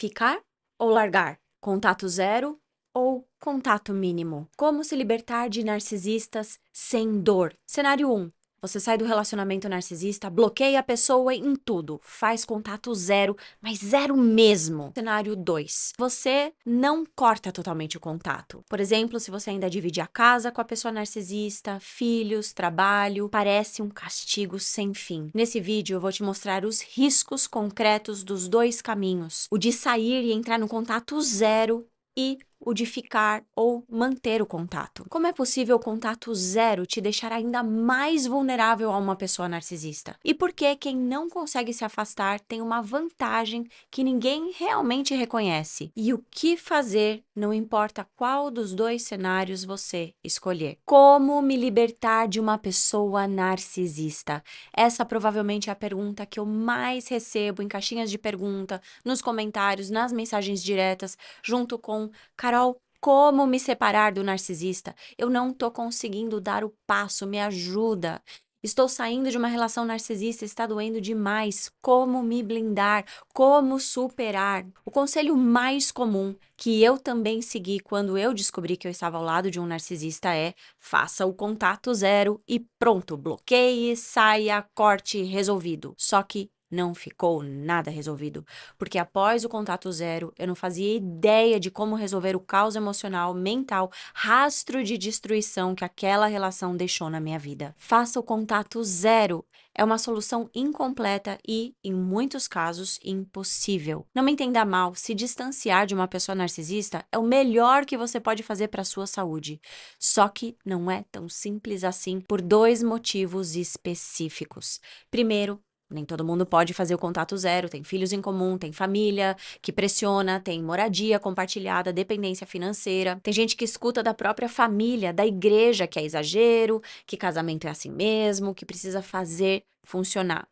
Ficar ou largar? Contato zero ou contato mínimo? Como se libertar de narcisistas sem dor? Cenário 1. Você sai do relacionamento narcisista, bloqueia a pessoa em tudo, faz contato zero, mas zero mesmo. Cenário 2. Você não corta totalmente o contato. Por exemplo, se você ainda divide a casa com a pessoa narcisista, filhos, trabalho, parece um castigo sem fim. Nesse vídeo eu vou te mostrar os riscos concretos dos dois caminhos. O de sair e entrar no contato zero e o de ficar ou manter o contato. Como é possível o contato zero te deixar ainda mais vulnerável a uma pessoa narcisista? E por que quem não consegue se afastar tem uma vantagem que ninguém realmente reconhece? E o que fazer, não importa qual dos dois cenários você escolher? Como me libertar de uma pessoa narcisista? Essa provavelmente é a pergunta que eu mais recebo em caixinhas de pergunta, nos comentários, nas mensagens diretas, junto com Carol, como me separar do narcisista? Eu não tô conseguindo dar o passo, me ajuda. Estou saindo de uma relação narcisista, está doendo demais. Como me blindar? Como superar? O conselho mais comum que eu também segui quando eu descobri que eu estava ao lado de um narcisista é: faça o contato zero e pronto, bloqueie, saia, corte, resolvido. Só que não ficou nada resolvido, porque após o contato zero, eu não fazia ideia de como resolver o caos emocional, mental, rastro de destruição que aquela relação deixou na minha vida. Faça o contato zero. É uma solução incompleta e, em muitos casos, impossível. Não me entenda mal, se distanciar de uma pessoa narcisista é o melhor que você pode fazer para a sua saúde. Só que não é tão simples assim por dois motivos específicos. Primeiro, nem todo mundo pode fazer o contato zero, tem filhos em comum, tem família que pressiona, tem moradia compartilhada, dependência financeira. Tem gente que escuta da própria família, da igreja, que é exagero, que casamento é assim mesmo, que precisa fazer funcionar.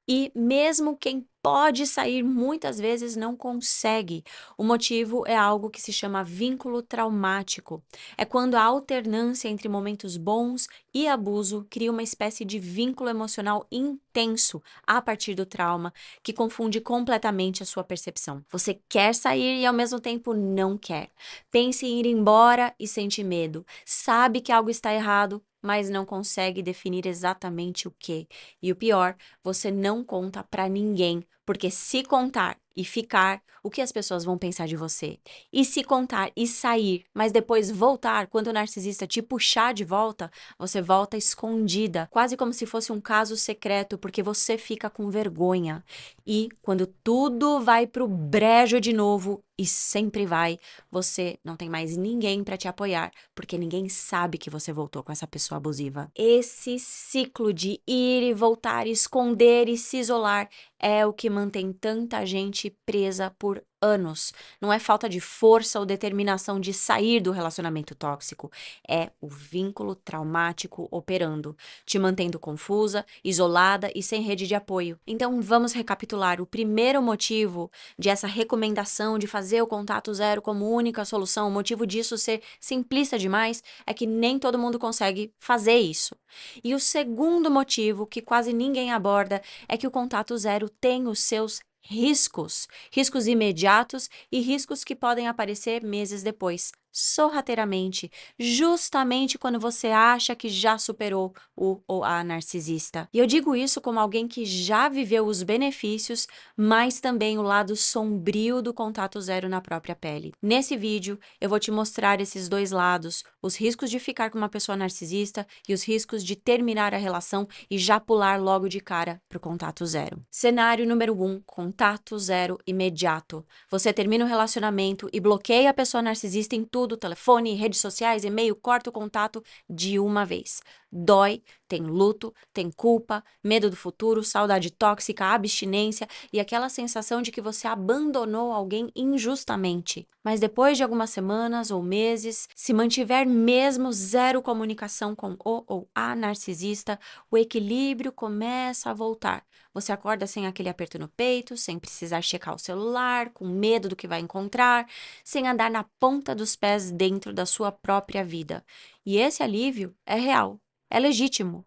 E mesmo quem pode sair muitas vezes não consegue. O motivo é algo que se chama vínculo traumático. É quando a alternância entre momentos bons e abuso cria uma espécie de vínculo emocional intenso a partir do trauma, que confunde completamente a sua percepção. Você quer sair e ao mesmo tempo não quer. Pensa em ir embora e sente medo. Sabe que algo está errado, mas não consegue definir exatamente o que. E o pior, você não conta pra ninguém, porque se contar e ficar, o que as pessoas vão pensar de você? E se contar e sair, mas depois voltar, quando o narcisista te puxar de volta, você volta escondida, quase como se fosse um caso secreto, porque você fica com vergonha. E quando tudo vai pro brejo de novo, e sempre vai, você não tem mais ninguém para te apoiar, porque ninguém sabe que você voltou com essa pessoa abusiva. Esse ciclo de ir e voltar, esconder e se isolar é o que mantém tanta gente presa por anos. Não é falta de força ou determinação de sair do relacionamento tóxico, é o vínculo traumático operando, te mantendo confusa, isolada e sem rede de apoio. Então vamos recapitular. O primeiro motivo de essa recomendação de fazer o contato zero como única solução, o motivo disso ser simplista demais, é que nem todo mundo consegue fazer isso. E o segundo motivo, que quase ninguém aborda, é que o contato zero tem os seus riscos, riscos imediatos e riscos que podem aparecer meses depois, sorrateiramente, justamente quando você acha que já superou o ou a narcisista. E eu digo isso como alguém que já viveu os benefícios, mas também o lado sombrio do contato zero na própria pele. Nesse vídeo, eu vou te mostrar esses dois lados, os riscos de ficar com uma pessoa narcisista e os riscos de terminar a relação e já pular logo de cara para o contato zero. Cenário número 1, contato zero imediato. Você termina o relacionamento e bloqueia a pessoa narcisista em tudo, telefone, redes sociais, e-mail, corta o contato de uma vez. Dói, tem luto, tem culpa, medo do futuro, saudade tóxica, abstinência e aquela sensação de que você abandonou alguém injustamente. Mas depois de algumas semanas ou meses, se mantiver mesmo zero comunicação com o ou a narcisista, o equilíbrio começa a voltar. Você acorda sem aquele aperto no peito, sem precisar checar o celular, com medo do que vai encontrar, sem andar na ponta dos pés dentro da sua própria vida. E esse alívio é real, é legítimo.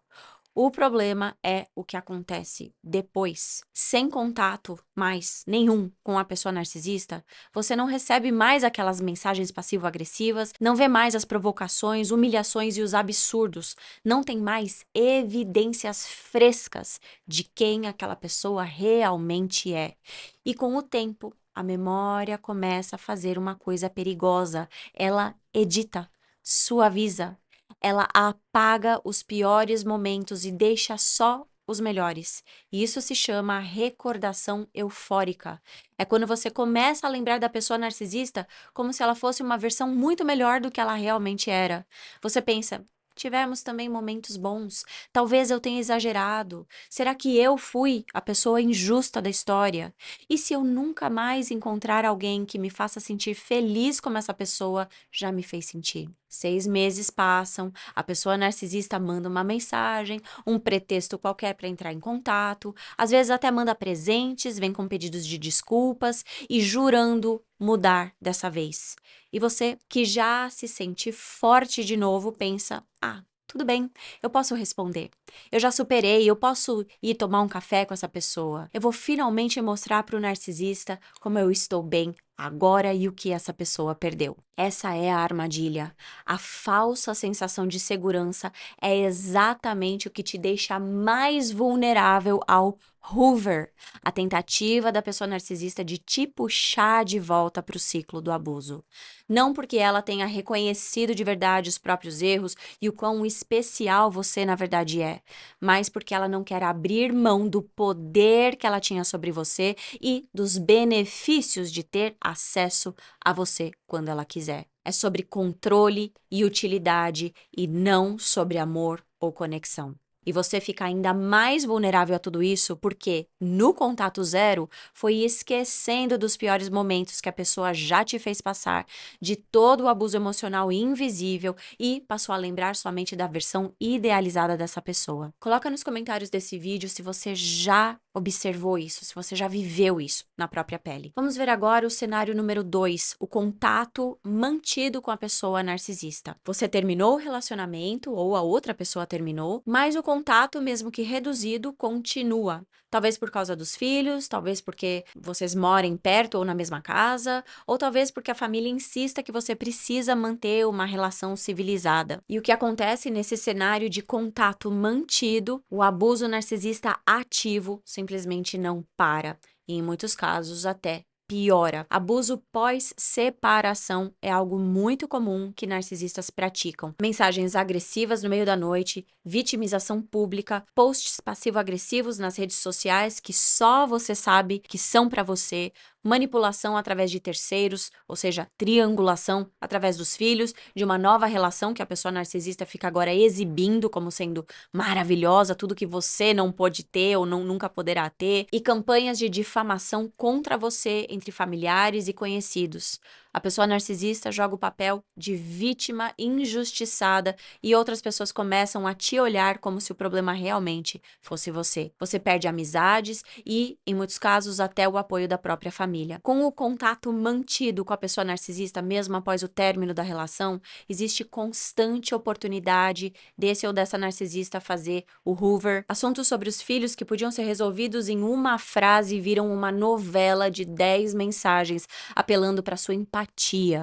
O problema é o que acontece depois. Sem contato mais nenhum com a pessoa narcisista, você não recebe mais aquelas mensagens passivo-agressivas, não vê mais as provocações, humilhações e os absurdos, não tem mais evidências frescas de quem aquela pessoa realmente é. E com o tempo, a memória começa a fazer uma coisa perigosa. Ela edita, suaviza, ela apaga os piores momentos e deixa só os melhores. E isso se chama recordação eufórica. É quando você começa a lembrar da pessoa narcisista como se ela fosse uma versão muito melhor do que ela realmente era. Você pensa, tivemos também momentos bons. Talvez eu tenha exagerado. Será que eu fui a pessoa injusta da história? E se eu nunca mais encontrar alguém que me faça sentir feliz como essa pessoa já me fez sentir? 6 meses passam, a pessoa narcisista manda uma mensagem, um pretexto qualquer para entrar em contato, às vezes até manda presentes, vem com pedidos de desculpas e jurando mudar dessa vez. E você, que já se sente forte de novo, pensa: ah, tudo bem, eu posso responder. Eu já superei, eu posso ir tomar um café com essa pessoa. Eu vou finalmente mostrar para o narcisista como eu estou bem agora e o que essa pessoa perdeu. Essa é a armadilha. A falsa sensação de segurança é exatamente o que te deixa mais vulnerável ao Hoover, a tentativa da pessoa narcisista de te puxar de volta para o ciclo do abuso. Não porque ela tenha reconhecido de verdade os próprios erros e o quão especial você na verdade é, mas porque ela não quer abrir mão do poder que ela tinha sobre você e dos benefícios de ter acesso a você quando ela quiser. É sobre controle e utilidade e não sobre amor ou conexão. E você fica ainda mais vulnerável a tudo isso porque, no contato zero, foi esquecendo dos piores momentos que a pessoa já te fez passar, de todo o abuso emocional invisível e passou a lembrar somente da versão idealizada dessa pessoa. Coloca nos comentários desse vídeo se você já observou isso, se você já viveu isso na própria pele. Vamos ver agora o cenário número 2, o contato mantido com a pessoa narcisista. Você terminou o relacionamento ou a outra pessoa terminou, mas o contato, mesmo que reduzido, continua. Talvez por causa dos filhos, talvez porque vocês morem perto ou na mesma casa, ou talvez porque a família insista que você precisa manter uma relação civilizada. E o que acontece nesse cenário de contato mantido, o abuso narcisista ativo simplesmente não para. E em muitos casos até piora. Abuso pós-separação é algo muito comum que narcisistas praticam. Mensagens agressivas no meio da noite, vitimização pública, posts passivo-agressivos nas redes sociais que só você sabe que são para você, manipulação através de terceiros, ou seja, triangulação através dos filhos, de uma nova relação que a pessoa narcisista fica agora exibindo como sendo maravilhosa, tudo que você não pode ter ou nunca poderá ter, e campanhas de difamação contra você entre familiares e conhecidos. A pessoa narcisista joga o papel de vítima injustiçada e outras pessoas começam a te olhar como se o problema realmente fosse você. Você perde amizades e, em muitos casos, até o apoio da própria família. Com o contato mantido com a pessoa narcisista, mesmo após o término da relação, existe constante oportunidade desse ou dessa narcisista fazer o Hoover. Assuntos sobre os filhos que podiam ser resolvidos em uma frase viram uma novela de 10 mensagens apelando para sua empatia.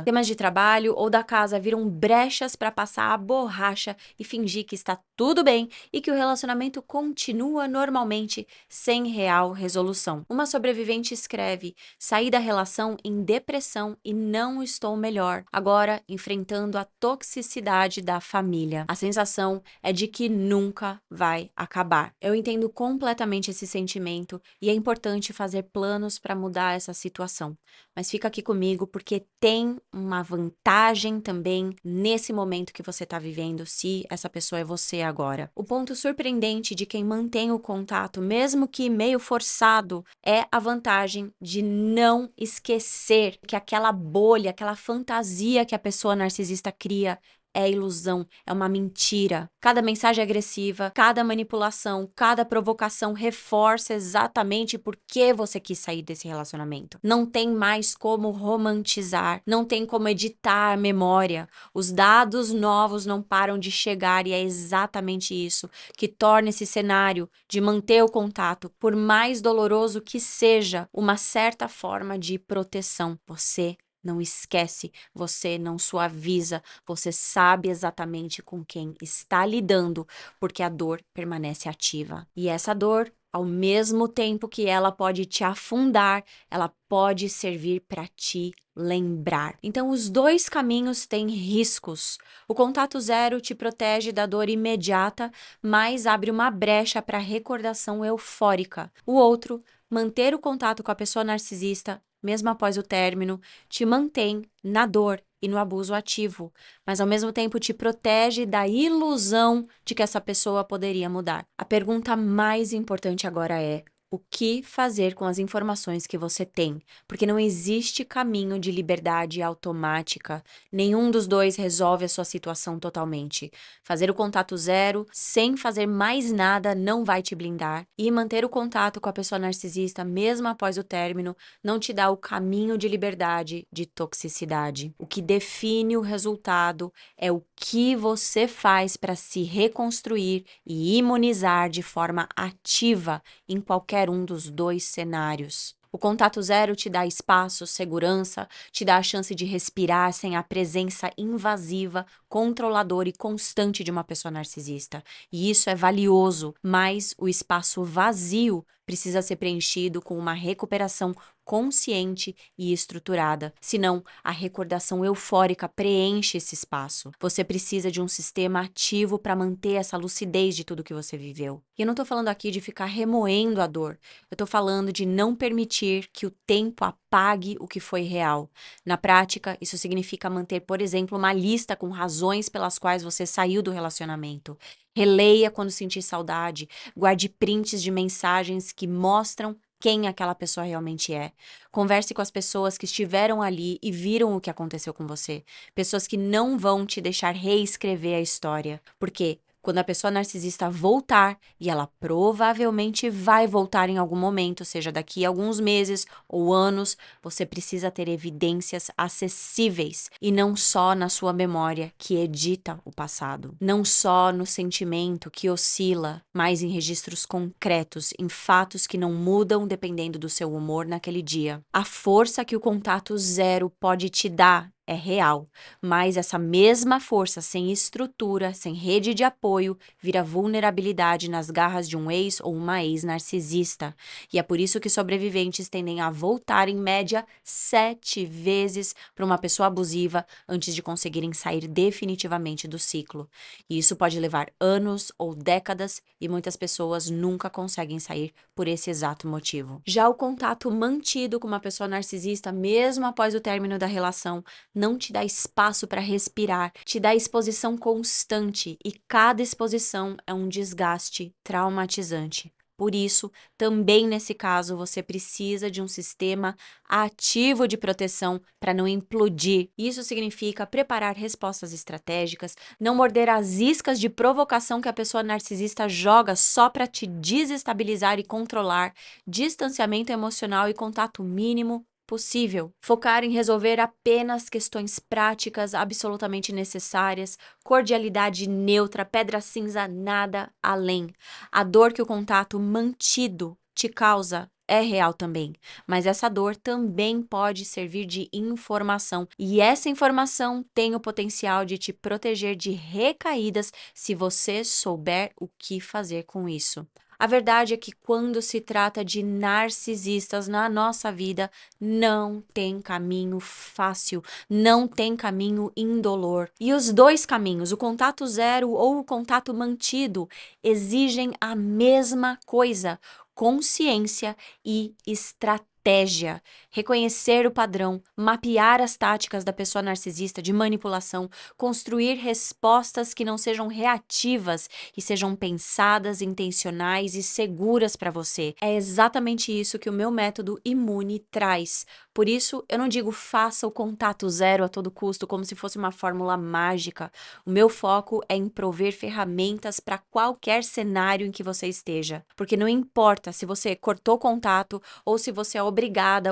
Temas de trabalho ou da casa viram brechas para passar a borracha e fingir que está tudo bem e que o relacionamento continua normalmente sem real resolução. Uma sobrevivente escreve: saí da relação em depressão e não estou melhor, agora enfrentando a toxicidade da família. A sensação é de que nunca vai acabar. Eu entendo completamente esse sentimento e é importante fazer planos para mudar essa situação. Mas fica aqui comigo porque tem uma vantagem também nesse momento que você está vivendo, se essa pessoa é você agora. O ponto surpreendente de quem mantém o contato, mesmo que meio forçado, é a vantagem de não esquecer que aquela bolha, aquela fantasia que a pessoa narcisista cria é ilusão, é uma mentira. Cada mensagem agressiva, cada manipulação, cada provocação reforça exatamente por que você quis sair desse relacionamento. Não tem mais como romantizar, não tem como editar a memória. Os dados novos não param de chegar e é exatamente isso que torna esse cenário de manter o contato, por mais doloroso que seja, uma certa forma de proteção. Você não esquece, você não suaviza, você sabe exatamente com quem está lidando, porque a dor permanece ativa. E essa dor, ao mesmo tempo que ela pode te afundar, ela pode servir para te lembrar. Então, os dois caminhos têm riscos. O contato zero te protege da dor imediata, mas abre uma brecha para recordação eufórica. O outro, manter o contato com a pessoa narcisista, mesmo após o término, te mantém na dor e no abuso ativo, mas ao mesmo tempo te protege da ilusão de que essa pessoa poderia mudar. A pergunta mais importante agora é: o que fazer com as informações que você tem? Porque não existe caminho de liberdade automática. Nenhum dos dois resolve a sua situação totalmente. Fazer o contato zero, sem fazer mais nada, não vai te blindar. E manter o contato com a pessoa narcisista, mesmo após o término, não te dá o caminho de liberdade, de toxicidade. O que define o resultado é o que você faz para se reconstruir e imunizar de forma ativa em qualquer um dos dois cenários. O contato zero te dá espaço, segurança, te dá a chance de respirar sem a presença invasiva, controladora e constante de uma pessoa narcisista. E isso é valioso, mas o espaço vazio precisa ser preenchido com uma recuperação consciente e estruturada. Senão, a recordação eufórica preenche esse espaço. Você precisa de um sistema ativo para manter essa lucidez de tudo que você viveu. E eu não estou falando aqui de ficar remoendo a dor. Eu estou falando de não permitir que o tempo apague o que foi real. Na prática, isso significa manter, por exemplo, uma lista com razões pelas quais você saiu do relacionamento. Releia quando sentir saudade. Guarde prints de mensagens que mostram quem aquela pessoa realmente é. Converse com as pessoas que estiveram ali e viram o que aconteceu com você. Pessoas que não vão te deixar reescrever a história. Porque quando a pessoa narcisista voltar, e ela provavelmente vai voltar em algum momento, seja daqui a alguns meses ou anos, você precisa ter evidências acessíveis e não só na sua memória que edita o passado, não só no sentimento que oscila, mas em registros concretos, em fatos que não mudam dependendo do seu humor naquele dia. A força que o contato zero pode te dar é real, mas essa mesma força sem estrutura, sem rede de apoio, vira vulnerabilidade nas garras de um ex ou uma ex-narcisista. E é por isso que sobreviventes tendem a voltar em média 7 vezes para uma pessoa abusiva antes de conseguirem sair definitivamente do ciclo. E isso pode levar anos ou décadas e muitas pessoas nunca conseguem sair por esse exato motivo. Já o contato mantido com uma pessoa narcisista, mesmo após o término da relação, não te dá espaço para respirar, te dá exposição constante e cada exposição é um desgaste traumatizante. Por isso, também nesse caso, você precisa de um sistema ativo de proteção para não implodir. Isso significa preparar respostas estratégicas, não morder as iscas de provocação que a pessoa narcisista joga só para te desestabilizar e controlar, distanciamento emocional e contato mínimo possível. Focar em resolver apenas questões práticas absolutamente necessárias, cordialidade neutra, pedra cinza, nada além. A dor que o contato mantido te causa é real também, mas essa dor também pode servir de informação, e essa informação tem o potencial de te proteger de recaídas se você souber o que fazer com isso. A verdade é que quando se trata de narcisistas na nossa vida, não tem caminho fácil, não tem caminho indolor. E os dois caminhos, o contato zero ou o contato mantido, exigem a mesma coisa: consciência e estratégia. estratégia, reconhecer o padrão, mapear as táticas da pessoa narcisista de manipulação, construir respostas que não sejam reativas e sejam pensadas, intencionais e seguras para você. É exatamente isso que o meu método Imune traz. Por isso, eu não digo faça o contato zero a todo custo, como se fosse uma fórmula mágica. O meu foco é em prover ferramentas para qualquer cenário em que você esteja. Porque não importa se você cortou contato ou se você é obrigado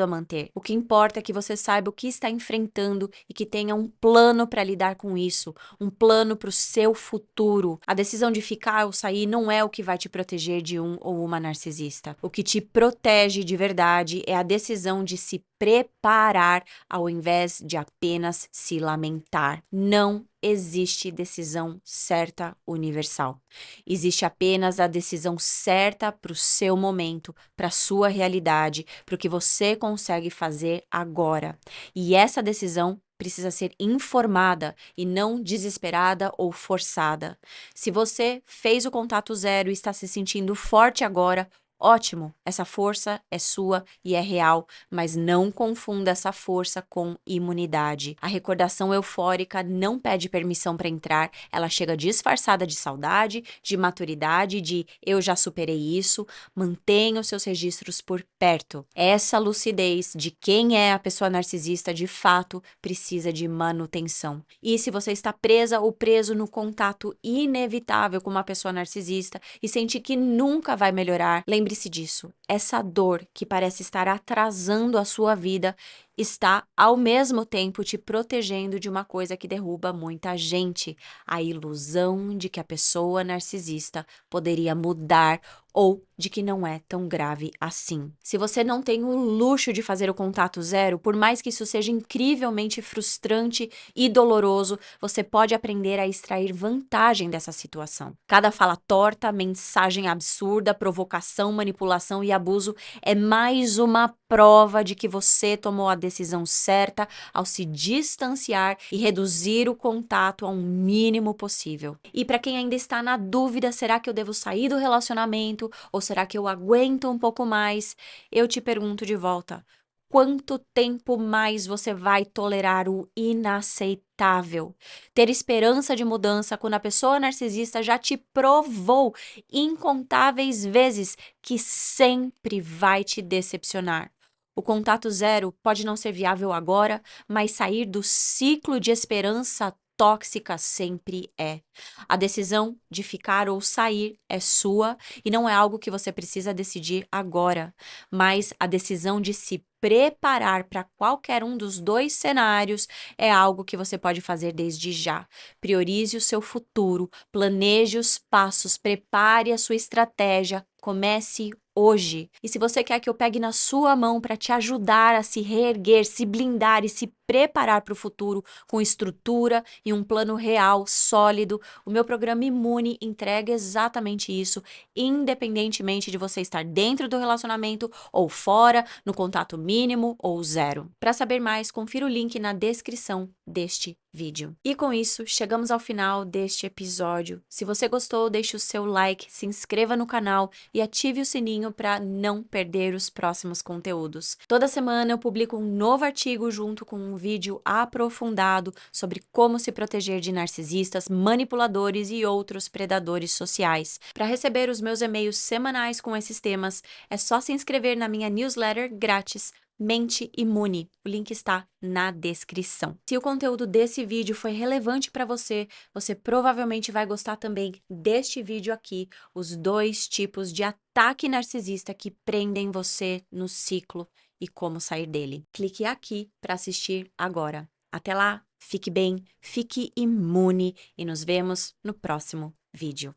a manter. O que importa é que você saiba o que está enfrentando e que tenha um plano para lidar com isso, um plano para o seu futuro. A decisão de ficar ou sair não é o que vai te proteger de um ou uma narcisista. O que te protege de verdade é a decisão de se preparar ao invés de apenas se lamentar. Não existe decisão certa universal. Existe apenas a decisão certa para o seu momento, para a sua realidade, para o que você consegue fazer agora. E essa decisão precisa ser informada e não desesperada ou forçada. Se você fez o contato zero e está se sentindo forte agora, ótimo, essa força é sua e é real, mas não confunda essa força com imunidade. A recordação eufórica não pede permissão para entrar, ela chega disfarçada de saudade, de maturidade, de eu já superei isso. Mantenha os seus registros por perto. Essa lucidez de quem é a pessoa narcisista de fato precisa de manutenção. E se você está presa ou preso no contato inevitável com uma pessoa narcisista e sente que nunca vai melhorar, lembre-se disso. Essa dor que parece estar atrasando a sua vida está, ao mesmo tempo, te protegendo de uma coisa que derruba muita gente: a ilusão de que a pessoa narcisista poderia mudar ou de que não é tão grave assim. Se você não tem o luxo de fazer o contato zero, por mais que isso seja incrivelmente frustrante e doloroso, você pode aprender a extrair vantagem dessa situação. Cada fala torta, mensagem absurda, provocação, manipulação e abuso é mais uma prova de que você tomou a decisão certa ao se distanciar e reduzir o contato ao mínimo possível. E para quem ainda está na dúvida, será que eu devo sair do relacionamento ou será que eu aguento um pouco mais? Eu te pergunto de volta: quanto tempo mais você vai tolerar o inaceitável? Ter esperança de mudança quando a pessoa narcisista já te provou incontáveis vezes que sempre vai te decepcionar. O contato zero pode não ser viável agora, mas sair do ciclo de esperança tóxica sempre é. A decisão de ficar ou sair é sua e não é algo que você precisa decidir agora, mas a decisão de se preparar para qualquer um dos dois cenários é algo que você pode fazer desde já. Priorize o seu futuro, planeje os passos, prepare a sua estratégia, comece hoje. E se você quer que eu pegue na sua mão para te ajudar a se reerguer, se blindar e se preparar para o futuro com estrutura e um plano real, sólido, o meu programa Imune entrega exatamente isso, independentemente de você estar dentro do relacionamento ou fora, no contato mínimo ou zero. Para saber mais, confira o link na descrição deste vídeo. E com isso, chegamos ao final deste episódio. Se você gostou, deixe o seu like, se inscreva no canal e ative o sininho para não perder os próximos conteúdos. Toda semana eu publico um novo artigo junto com um vídeo aprofundado sobre como se proteger de narcisistas, manipuladores e outros predadores sociais. Para receber os meus e-mails semanais com esses temas, é só se inscrever na minha newsletter grátis Mente Imune. O link está na descrição. Se o conteúdo desse vídeo foi relevante para você, você provavelmente vai gostar também deste vídeo aqui, os 2 tipos de ataque narcisista que prendem você no ciclo e como sair dele. Clique aqui para assistir agora. Até lá, fique bem, fique imune e nos vemos no próximo vídeo.